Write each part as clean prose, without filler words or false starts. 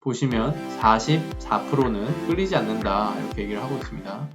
보시면 44%는 끌리지 않는다 이렇게 얘기를 하고 있습니다.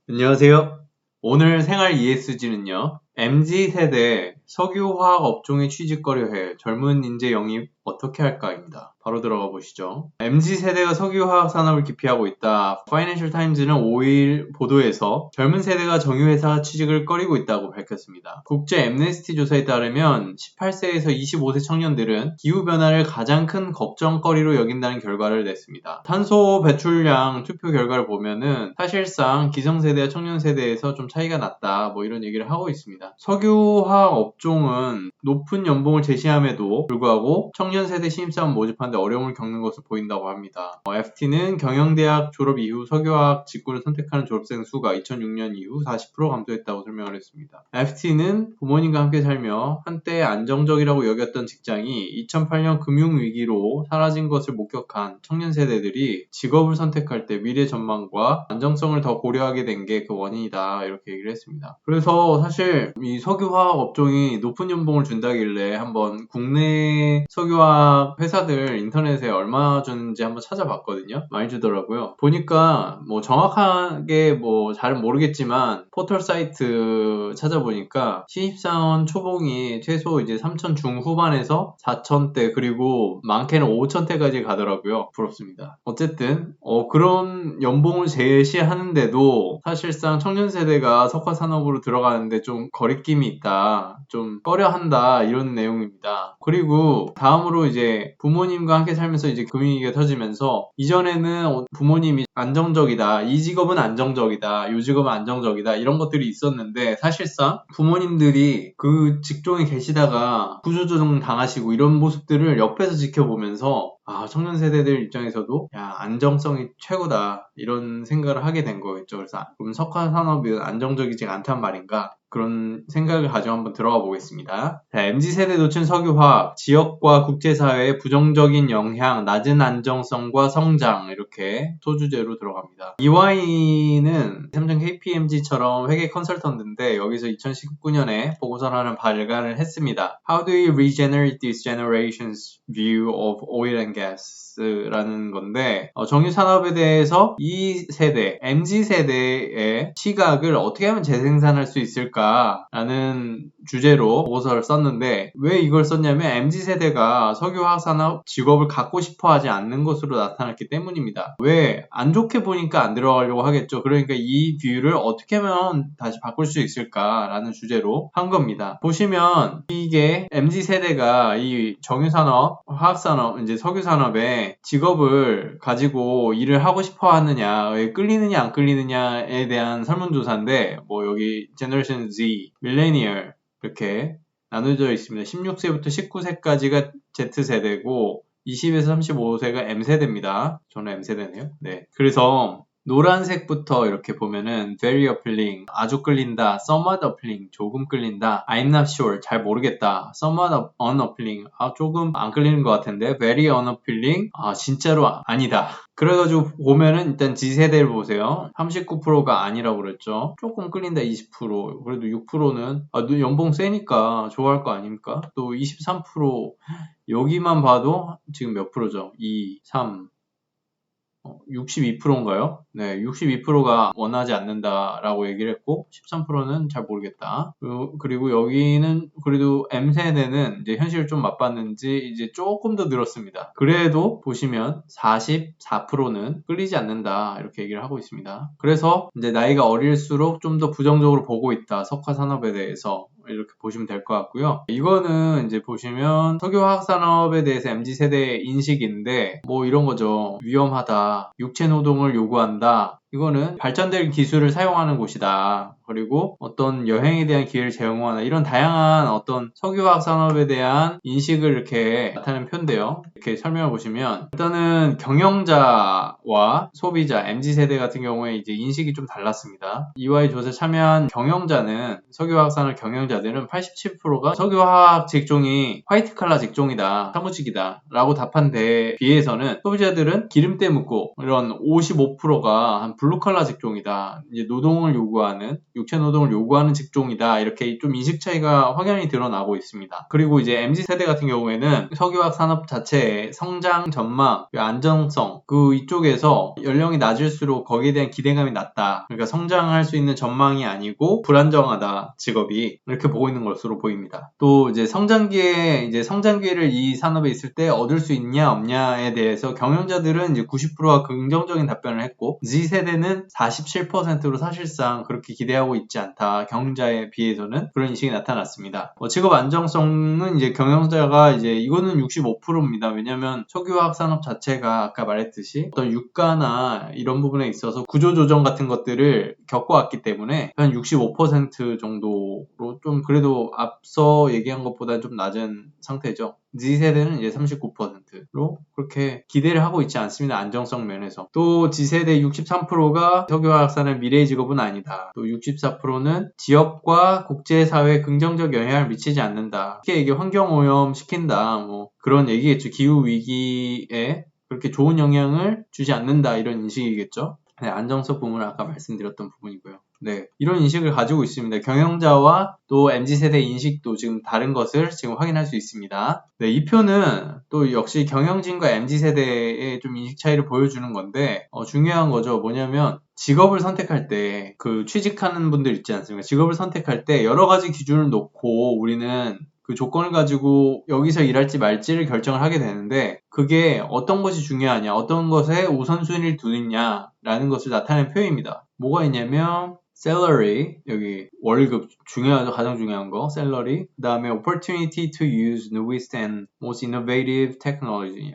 안녕하세요. 오늘 생활 ESG는요. MZ세대 석유화학 업종에 취직거려 해 젊은 인재 영입 어떻게 할까입니다. 바로 들어가 보시죠. MZ세대가 석유화학 산업을 기피하고 있다. 파이낸셜 타임즈는 5일 보도에서 젊은 세대가 정유회사 취직을 꺼리고 있다고 밝혔습니다. 국제 엠네스티 조사에 따르면 18세에서 25세 청년들은 기후변화를 가장 큰 걱정거리로 여긴다는 결과를 냈습니다. 탄소 배출량 투표 결과를 보면은 사실상 기성세대와 청년세대에서 좀 차이가 났다 뭐 이런 얘기를 하고 있습니다. 석유화학 업종은 높은 연봉을 제시함에도 불구하고 청년세대 신입사원 모집하는데 어려움을 겪는 것으로 보인다고 합니다. FT는 경영대학 졸업 이후 석유화학 직군을 선택하는 졸업생 수가 2006년 이후 40% 감소했다고 설명을 했습니다. FT는 부모님과 함께 살며 한때 안정적이라고 여겼던 직장이 2008년 금융위기로 사라진 것을 목격한 청년세대들이 직업을 선택할 때 미래 전망과 안정성을 더 고려하게 된 게 그 원인이다 이렇게 얘기를 했습니다. 그래서 사실 이 석유화학 업종이 높은 연봉을 준다길래 한번 국내 석유화학 회사들 인터넷에 얼마 주는지 한번 찾아봤거든요. 많이 주더라고요. 보니까 뭐 정확하게 뭐 잘은 모르겠지만 포털 사이트 찾아보니까 신입사원 초봉이 최소 이제 3천 중후반에서 4천대 그리고 많게는 5천대까지 가더라고요. 부럽습니다. 어쨌든 그런 연봉을 제시하는데도 사실상 청년세대가 석화산업으로 들어가는데 좀 거리낌이 있다. 좀 꺼려한다. 이런 내용입니다. 그리고 다음으로 이제 부모님과 함께 살면서 이제 금융위기가 터지면서 이전에는 부모님이 안정적이다. 이 직업은 안정적이다. 이 직업은 안정적이다. 이런 것들이 있었는데 사실상 부모님들이 그 직종에 계시다가 구조조정 당하시고 이런 모습들을 옆에서 지켜보면서 청년 세대들 입장에서도 안정성이 최고다 이런 생각을 하게 된 거겠죠. 그래서 그럼 석화 산업이 안정적이지 않단 말인가? 그런 생각을 가지고 한번 들어가 보겠습니다. MZ세대 놓친 석유화학, 지역과 국제사회의 부정적인 영향, 낮은 안정성과 성장 이렇게 소주제로 들어갑니다. EY는 삼성 KPMG처럼 회계 컨설턴트인데 여기서 2019년에 보고서를 하나 발간을 했습니다. How do we regenerate this generation's view of oil and gas? 라는 건데 정유산업에 대해서 이 세대, MZ세대의 시각을 어떻게 하면 재생산할 수 있을까 라는 주제로 보고서를 썼는데 왜 이걸 썼냐면 MZ세대가 석유화학산업 직업을 갖고 싶어 하지 않는 것으로 나타났기 때문입니다. 왜? 안 좋게 보니까 안 들어가려고 하겠죠. 그러니까 이 뷰를 어떻게 하면 다시 바꿀 수 있을까 라는 주제로 한 겁니다. 보시면 이게 MZ세대가 이 정유산업, 화학산업, 이제 석유산업에 직업을 가지고 일을 하고 싶어 하느냐, 왜 끌리느냐 안 끌리느냐에 대한 설문조사인데 뭐 여기 제너레이션 Z, 밀레니얼 이렇게 나눠져 있습니다. 16세부터 19세까지가 Z세대고 20에서 35세가 M세대입니다. 저는 M세대네요. 네. 그래서 노란색부터 이렇게 보면은 very appealing, 아주 끌린다, somewhat appealing, 조금 끌린다, I'm not sure, 잘 모르겠다, somewhat unappealing, 조금 안 끌리는 것 같은데, very unappealing, 진짜로 아니다. 그래가지고 보면은 일단 G세대를 보세요. 39%가 아니라고 그랬죠. 조금 끌린다 20%, 그래도 6%는 연봉 세니까 좋아할 거 아닙니까? 또 23% 여기만 봐도 지금 몇 프로죠? 2, 3, 62%인가요? 네, 62%가 원하지 않는다라고 얘기를 했고 13%는 잘 모르겠다. 그리고 여기는 그래도 M세대는 이제 현실을 좀 맛봤는지 이제 조금 더 늘었습니다. 그래도 보시면 44%는 끌리지 않는다 이렇게 얘기를 하고 있습니다. 그래서 이제 나이가 어릴수록 좀 더 부정적으로 보고 있다. 석화 산업에 대해서. 이렇게 보시면 될 것 같고요. 이거는 이제 보시면 석유화학산업에 대해서 MZ세대의 인식인데 뭐 이런 거죠. 위험하다. 육체노동을 요구한다. 이거는 발전된 기술을 사용하는 곳이다. 그리고 어떤 여행에 대한 기회를 제공하는 이런 다양한 어떤 석유화학 산업에 대한 인식을 이렇게 나타내는 표인데요. 이렇게 설명을 보시면 일단은 경영자와 소비자, MZ세대 같은 경우에 이제 인식이 좀 달랐습니다. EY 조사에 참여한 경영자는 석유화학 산업 경영자들은 87%가 석유화학 직종이 화이트 칼라 직종이다, 사무직이다 라고 답한 데에 비해서는 소비자들은 기름때 묻고 이런 55%가 한 블루칼라 직종이다. 이제 노동을 요구하는 육체 노동을 요구하는 직종이다. 이렇게 좀 인식 차이가 확연히 드러나고 있습니다. 그리고 이제 MZ세대 같은 경우에는 석유화학 산업 자체의 성장 전망, 안정성, 이쪽에서 연령이 낮을수록 거기에 대한 기대감이 낮다. 그러니까 성장할 수 있는 전망이 아니고 불안정하다, 직업이. 이렇게 보고 있는 것으로 보입니다. 또 이제 성장 기회를 이 산업에 있을 때 얻을 수 있냐 없냐에 대해서 경영자들은 이제 90%가 긍정적인 답변을 했고, Z세대는 47%로 사실상 그렇게 기대하고 있지 않다. 경영자에 비해서는 그런 인식이 나타났습니다. 직업 안정성은 이제 경영자가 이거는 65%입니다. 왜냐면 석유화학 산업 자체가 아까 말했듯이 어떤 유가나 이런 부분에 있어서 구조조정 같은 것들을 겪어왔기 때문에 한 65% 정도로 좀 그래도 앞서 얘기한 것보다 좀 낮은 상태죠. Z세대는 이제 39%로 그렇게 기대를 하고 있지 않습니다. 안정성 면에서. 또 G세대 63%가 석유화학산업 미래의 직업은 아니다. 또 64%는 지역과 국제사회에 긍정적 영향을 미치지 않는다. 특히 이게 환경오염 시킨다. 뭐 그런 얘기겠죠. 기후위기에 그렇게 좋은 영향을 주지 않는다. 이런 인식이겠죠. 네, 안정성 부분을 아까 말씀드렸던 부분이고요. 네, 이런 인식을 가지고 있습니다. 경영자와 또 MZ세대 인식도 지금 다른 것을 지금 확인할 수 있습니다. 네, 이 표는 또 역시 경영진과 MZ세대의 좀 인식 차이를 보여주는 건데, 중요한 거죠. 뭐냐면, 직업을 선택할 때, 취직하는 분들 있지 않습니까? 직업을 선택할 때 여러 가지 기준을 놓고 우리는 그 조건을 가지고 여기서 일할지 말지를 결정을 하게 되는데, 그게 어떤 것이 중요하냐, 어떤 것에 우선순위를 두느냐라는 것을 나타내는 표입니다. 뭐가 있냐면 salary, 여기 월급 중요하죠. 가장 중요한 거 salary. 그 다음에 opportunity to use newest and most innovative technology.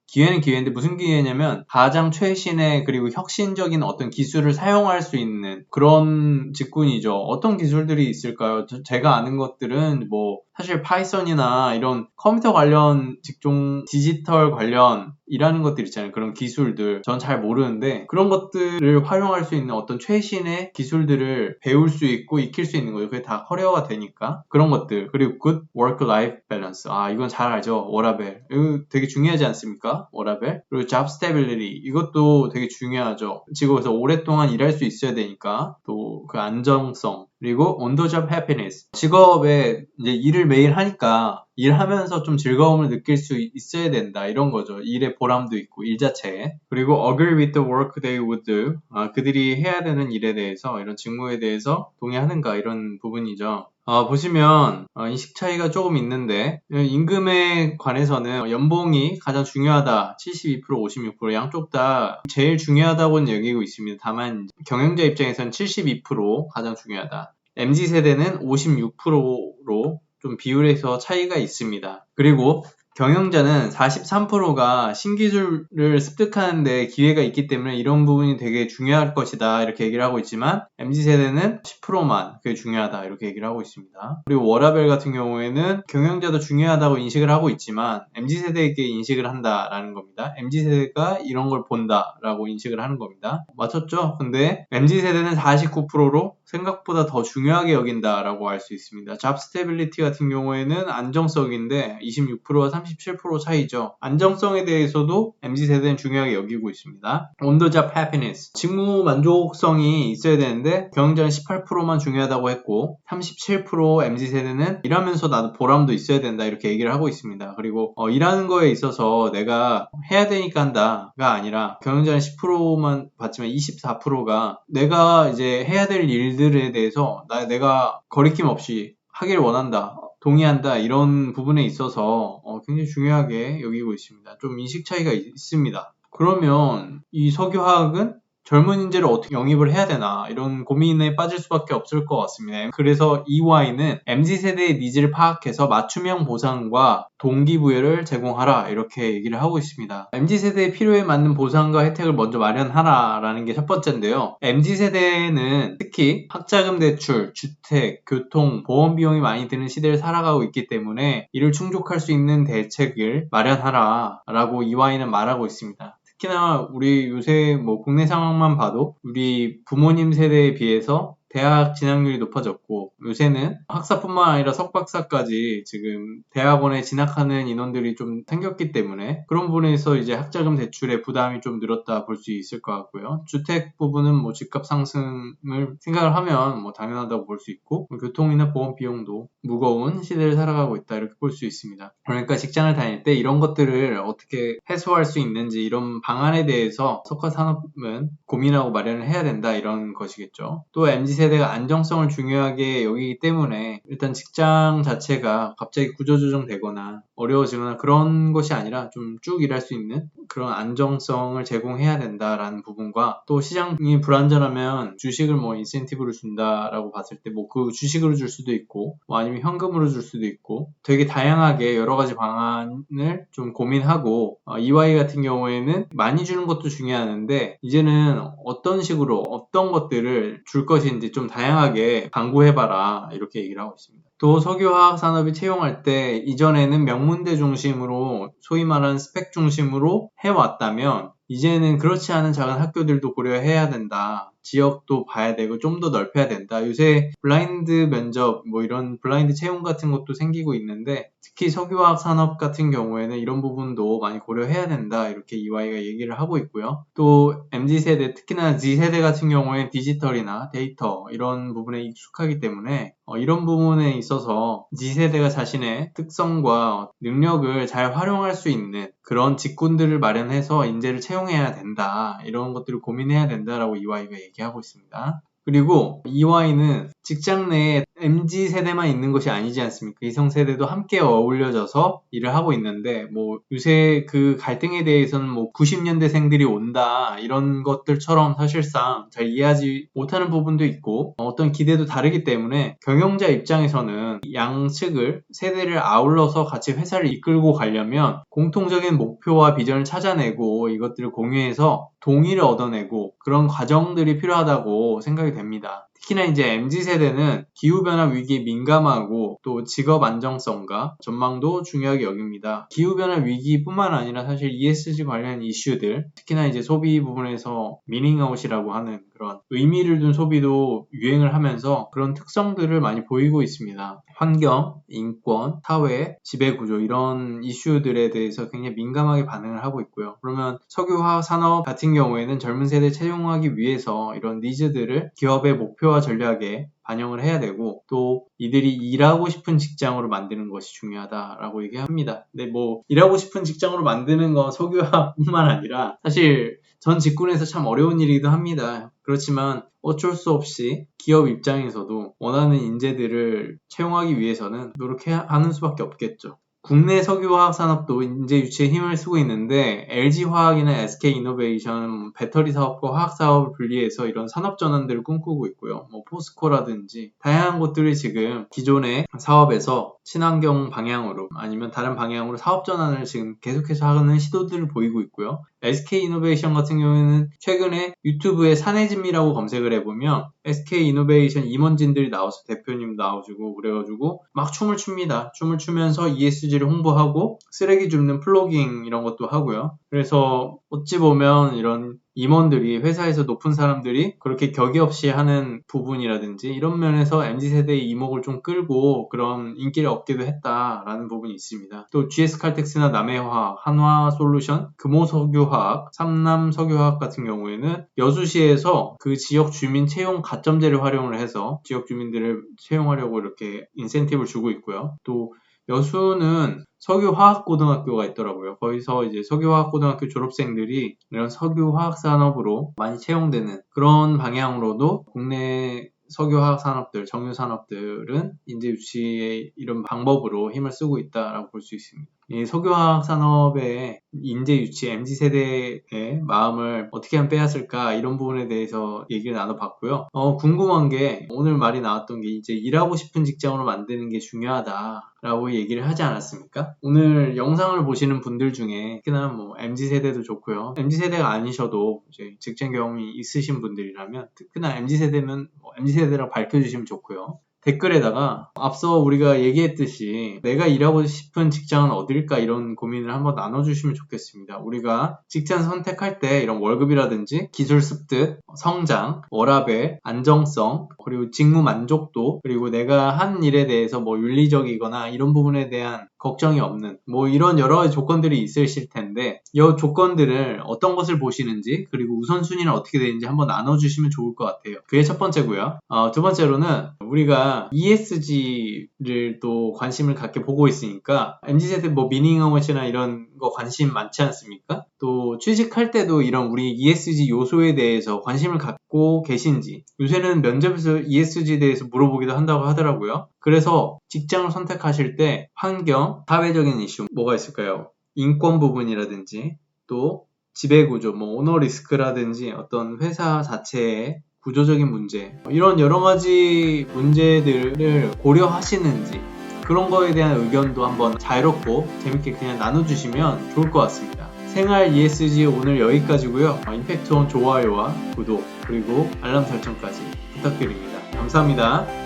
기회는 기회인데 무슨 기회냐면 가장 최신의 그리고 혁신적인 어떤 기술을 사용할 수 있는 그런 직군이죠. 어떤 기술들이 있을까요? 제가 아는 것들은 사실 파이썬이나 이런 컴퓨터 관련 직종, 디지털 관련 일하는 것들 있잖아요. 그런 기술들. 전 잘 모르는데 그런 것들을 활용할 수 있는 어떤 최신의 기술들을 배울 수 있고 익힐 수 있는 거죠. 그게 다 커리어가 되니까. 그런 것들. 그리고 good work-life balance. 이건 잘 알죠. 워라밸. 이거 되게 중요하지 않습니까? 워라밸. 그리고 job stability. 이것도 되게 중요하죠. 직업에서 오랫동안 일할 수 있어야 되니까. 또 그 안정성. 그리고 on the job happiness. 직업에 이제 일을 매일 하니까 일하면서 좀 즐거움을 느낄 수 있어야 된다. 이런 거죠. 일의 보람도 있고, 일 자체에. 그리고 agree with the work they would do. 그들이 해야 되는 일에 대해서, 이런 직무에 대해서 동의하는가, 이런 부분이죠. 보시면 인식 차이가 조금 있는데 임금에 관해서는 연봉이 가장 중요하다. 72%, 56% 양쪽 다 제일 중요하다고는 여기고 있습니다. 다만 경영자 입장에서는 72% 가장 중요하다. MZ세대는 56%로 좀 비율에서 차이가 있습니다. 그리고 경영자는 43%가 신기술을 습득하는데 기회가 있기 때문에 이런 부분이 되게 중요할 것이다 이렇게 얘기를 하고 있지만 MZ세대는 10%만 그게 중요하다 이렇게 얘기를 하고 있습니다. 그리고 워라밸 같은 경우에는 경영자도 중요하다고 인식을 하고 있지만 MZ세대에게 인식을 한다라는 겁니다. MZ세대가 이런 걸 본다라고 인식을 하는 겁니다. 맞췄죠? 근데 MZ세대는 49%로 생각보다 더 중요하게 여긴다라고 알 수 있습니다. 잡 스테빌리티 같은 경우에는 안정성인데 26%와 37% 차이죠. 안정성에 대해서도 MZ세대는 중요하게 여기고 있습니다. on the job happiness. 직무 만족성이 있어야 되는데 경영자는 18%만 중요하다고 했고 37% MZ세대는 일하면서 나도 보람도 있어야 된다 이렇게 얘기를 하고 있습니다. 그리고 일하는 거에 있어서 내가 해야 되니까 한다가 아니라 경영자는 10%만 받지만 24%가 내가 이제 해야 될 일들에 대해서 내가 거리낌 없이 하기를 원한다. 동의한다. 이런 부분에 있어서 굉장히 중요하게 여기고 있습니다. 좀 인식 차이가 있습니다. 그러면 이 석유화학은 젊은 인재를 어떻게 영입을 해야 되나 이런 고민에 빠질 수밖에 없을 것 같습니다. 그래서 EY는 MZ세대의 니즈를 파악해서 맞춤형 보상과 동기부여를 제공하라 이렇게 얘기를 하고 있습니다. MZ세대의 필요에 맞는 보상과 혜택을 먼저 마련하라라는 게 첫 번째인데요. MZ세대는 특히 학자금 대출, 주택, 교통, 보험 비용이 많이 드는 시대를 살아가고 있기 때문에 이를 충족할 수 있는 대책을 마련하라라고 EY는 말하고 있습니다. 특히나 우리 요새 국내 상황만 봐도 우리 부모님 세대에 비해서 대학 진학률이 높아졌고 요새는 학사뿐만 아니라 석박사까지 지금 대학원에 진학하는 인원들이 좀 생겼기 때문에 그런 부분에서 이제 학자금 대출의 부담이 좀 늘었다 볼 수 있을 것 같고요. 주택 부분은 뭐 집값 상승을 생각을 하면 뭐 당연하다고 볼 수 있고 교통이나 보험 비용도 무거운 시대를 살아가고 있다 이렇게 볼 수 있습니다. 그러니까 직장을 다닐 때 이런 것들을 어떻게 해소할 수 있는지 이런 방안에 대해서 석화산업은 고민하고 마련을 해야 된다 이런 것이겠죠. 또 MZ세대가 안정성을 중요하게 여기기 때문에 일단 직장 자체가 갑자기 구조조정되거나 어려워지거나 그런 것이 아니라 좀 쭉 일할 수 있는 그런 안정성을 제공해야 된다라는 부분과 또 시장이 불안전하면 주식을 뭐 인센티브를 준다라고 봤을 때 뭐 그 주식으로 줄 수도 있고 뭐 아니면 현금으로 줄 수도 있고 되게 다양하게 여러 가지 방안을 좀 고민하고 EY 같은 경우에는 많이 주는 것도 중요한데 이제는 어떤 식으로 어떤 것들을 줄 것인지 좀 다양하게 강구해봐라 이렇게 얘기를 하고 있습니다. 또 석유화학 산업이 채용할 때 이전에는 명문대 중심으로 소위 말하는 스펙 중심으로 해왔다면 이제는 그렇지 않은 작은 학교들도 고려해야 된다. 지역도 봐야 되고 좀 더 넓혀야 된다. 요새 블라인드 면접 뭐 이런 블라인드 채용 같은 것도 생기고 있는데 특히 석유화학 산업 같은 경우에는 이런 부분도 많이 고려해야 된다. 이렇게 EY가 얘기를 하고 있고요. 또 MZ세대 특히나 Z세대 같은 경우에 디지털이나 데이터 이런 부분에 익숙하기 때문에 이런 부분에 있어서 Z세대가 자신의 특성과 능력을 잘 활용할 수 있는 그런 직군들을 마련해서 인재를 채용해야 된다. 이런 것들을 고민해야 된다라고 EY가 얘기하고 있습니다. 그리고 EY는 직장 내에 MZ세대만 있는 것이 아니지 않습니까? 이성세대도 함께 어울려져서 일을 하고 있는데 뭐 요새 그 갈등에 대해서는 뭐 90년대생들이 온다 이런 것들처럼 사실상 잘 이해하지 못하는 부분도 있고 어떤 기대도 다르기 때문에 경영자 입장에서는 양측을 세대를 아울러서 같이 회사를 이끌고 가려면 공통적인 목표와 비전을 찾아내고 이것들을 공유해서 동의를 얻어내고 그런 과정들이 필요하다고 생각이 됩니다. 특히나 이제 MZ세대는 기후변화 위기에 민감하고 또 직업 안정성과 전망도 중요하게 여깁니다. 기후변화 위기뿐만 아니라 사실 ESG 관련 이슈들, 특히나 이제 소비 부분에서 미닝아웃이라고 하는 그런 의미를 둔 소비도 유행을 하면서 그런 특성들을 많이 보이고 있습니다. 환경, 인권, 사회, 지배구조 이런 이슈들에 대해서 굉장히 민감하게 반응을 하고 있고요. 그러면 석유화학 산업 같은 경우에는 젊은 세대 채용하기 위해서 이런 니즈들을 기업의 목표와 전략에 반영을 해야 되고 또 이들이 일하고 싶은 직장으로 만드는 것이 중요하다라고 얘기합니다. 근데 뭐 일하고 싶은 직장으로 만드는 건 석유화뿐만 아니라 사실 전 직군에서 참 어려운 일이기도 합니다. 그렇지만 어쩔 수 없이 기업 입장에서도 원하는 인재들을 채용하기 위해서는 노력하는 수밖에 없겠죠. 국내 석유화학 산업도 인재 유치에 힘을 쓰고 있는데 LG화학이나 SK이노베이션은 배터리 사업과 화학 사업을 분리해서 이런 산업 전환들을 꿈꾸고 있고요. 뭐 포스코라든지 다양한 곳들이 지금 기존의 사업에서 친환경 방향으로 아니면 다른 방향으로 사업 전환을 지금 계속해서 하는 시도들을 보이고 있고요. SK이노베이션 같은 경우에는 최근에 유튜브에 사내진미라고 검색을 해보면 SK이노베이션 임원진들이 나와서 대표님 나와주고 그래가지고 막 춤을 춥니다. 춤을 추면서 ESG를 홍보하고 쓰레기 줍는 플로깅 이런 것도 하고요. 그래서 어찌 보면 이런 임원들이 회사에서 높은 사람들이 그렇게 격의 없이 하는 부분이라든지 이런 면에서 MZ세대의 이목을 좀 끌고 그런 인기를 얻기도 했다라는 부분이 있습니다. 또 GS칼텍스나 남해화학, 한화솔루션, 금호석유화학, 삼남석유화학 같은 경우에는 여수시에서 그 지역 주민 채용 가점제를 활용을 해서 지역 주민들을 채용하려고 이렇게 인센티브를 주고 있고요. 또 여수는 석유화학고등학교가 있더라고요. 거기서 이제 석유화학고등학교 졸업생들이 이런 석유화학 산업으로 많이 채용되는 그런 방향으로도 국내 석유화학 산업들, 정유 산업들은 인재 유치의 이런 방법으로 힘을 쓰고 있다라고 볼 수 있습니다. 이 석유화학 산업의 인재 유치, MZ세대의 마음을 어떻게 하면 빼앗을까 이런 부분에 대해서 얘기를 나눠봤고요. 궁금한 게 오늘 말이 나왔던 게 이제 일하고 싶은 직장으로 만드는 게 중요하다라고 얘기를 하지 않았습니까? 오늘 영상을 보시는 분들 중에 특히나 뭐 MZ세대도 좋고요. MZ세대가 아니셔도 이제 직장 경험이 있으신 분들이라면 특히나 MZ세대면 MZ세대라고 밝혀주시면 좋고요. 댓글에다가 앞서 우리가 얘기했듯이 내가 일하고 싶은 직장은 어딜까 이런 고민을 한번 나눠주시면 좋겠습니다. 우리가 직장 선택할 때 이런 월급이라든지 기술 습득, 성장, 워라밸, 안정성, 그리고 직무 만족도, 그리고 내가 한 일에 대해서 뭐 윤리적이거나 이런 부분에 대한 걱정이 없는 뭐 이런 여러 가지 조건들이 있으실 텐데 이 조건들을 어떤 것을 보시는지 그리고 우선순위는 어떻게 되는지 한번 나눠주시면 좋을 것 같아요. 그게 첫 번째고요. 두 번째로는 우리가 ESG를 또 관심을 갖게 보고 있으니까 MZ세대 뭐 미니멈이나 이런 거 관심 많지 않습니까? 또 취직할 때도 이런 우리 ESG 요소에 대해서 관심을 갖고 계신지, 요새는 면접에서 ESG에 대해서 물어보기도 한다고 하더라고요. 그래서 직장을 선택하실 때 환경, 사회적인 이슈 뭐가 있을까요? 인권 부분이라든지 또 지배구조, 뭐 오너 리스크라든지 어떤 회사 자체의 구조적인 문제, 이런 여러 가지 문제들을 고려하시는지 그런 거에 대한 의견도 한번 자유롭고 재밌게 그냥 나눠주시면 좋을 것 같습니다. 생활 ESG 오늘 여기까지고요. 임팩트온 좋아요와 구독 그리고 알람 설정까지 부탁드립니다. 감사합니다.